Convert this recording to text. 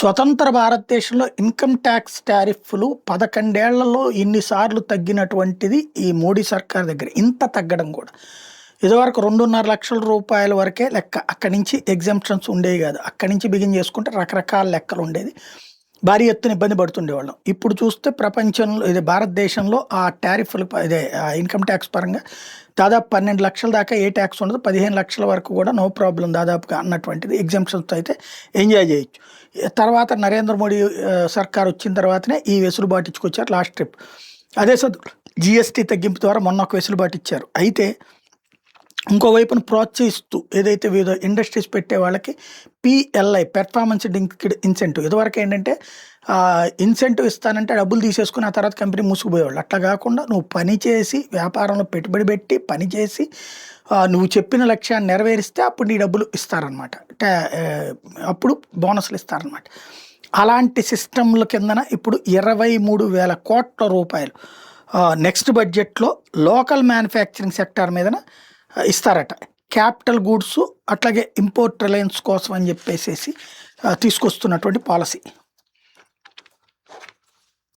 స్వతంత్ర భారతదేశంలో income tax టారిఫ్‌లు 11 ఏళ్లలో ఇన్ని సార్లు తగ్గినటువంటిది ఈ మోడీ సర్కార్ దగ్గర. ఇంత తగ్గడం కూడా. ఇదివరకు రూ. 2,50,000 వరకే లెక్క. అక్కడి నుంచి ఎగ్జంప్షన్స్ ఉండేవి కాదు. అక్కడి నుంచి బిగిన్ చేసుకుంటే రకరకాల లెక్కలు ఉండేది. భారీ ఎత్తున ఇబ్బంది పడుతుండేవాళ్ళం. ఇప్పుడు చూస్తే ప్రపంచంలో భారతదేశంలో ఆ టారిఫ్‌లు ఇన్కమ్ ట్యాక్స్ పరంగా దాదాపు 12,00,000 దాకా ఏ ట్యాక్స్ ఉండదు. 15,00,000 వరకు కూడా నో ప్రాబ్లమ్ దాదాపుగా అన్నటువంటిది ఎగ్జంప్షన్స్‌తో అయితే ఎంజాయ్ చేయొచ్చు. తర్వాత నరేంద్ర మోడీ సర్కార్ వచ్చిన తర్వాతనే ఈ వెసులుబాటు ఇచ్చుకొచ్చారు లాస్ట్ ట్రిప్. అదే జీఎస్టీ తగ్గింపు ద్వారా మొన్న ఒక వెసులుబాటు ఇచ్చారు. అయితే ఇంకోవైపున ప్రోత్సహిస్తూ ఏదైతే వివిధ ఇండస్ట్రీస్ పెట్టే వాళ్ళకి పిఎల్ఐ పెర్ఫార్మెన్స్ లింక్డ్ ఇన్సెంటివ్. ఇదివరకు ఏంటంటే ఇన్సెంటివ్ ఇస్తానంటే డబ్బులు తీసేసుకుని ఆ తర్వాత కంపెనీ మూసుకుపోయేవాళ్ళు. అట్లా కాకుండా నువ్వు పని చేసి వ్యాపారంలో పెట్టుబడి పెట్టి పని చేసి నువ్వు చెప్పిన లక్ష్యాన్ని నెరవేరిస్తే అప్పుడు నీ డబ్బులు ఇస్తారనమాట. అప్పుడు బోనస్లు ఇస్తారనమాట. అలాంటి సిస్టమ్ల కిందన ఇప్పుడు 23,000 కోట్ల రూపాయలు నెక్స్ట్ బడ్జెట్లో లోకల్ మ్యానుఫ్యాక్చరింగ్ సెక్టార్ మీదన ఇస్తారట. క్యాపిటల్ గూడ్స్ అట్లాగే ఇంపోర్ట్ రిలయన్స్ కోసం అని చెప్పేసి తీసుకొస్తున్నటువంటి పాలసీ.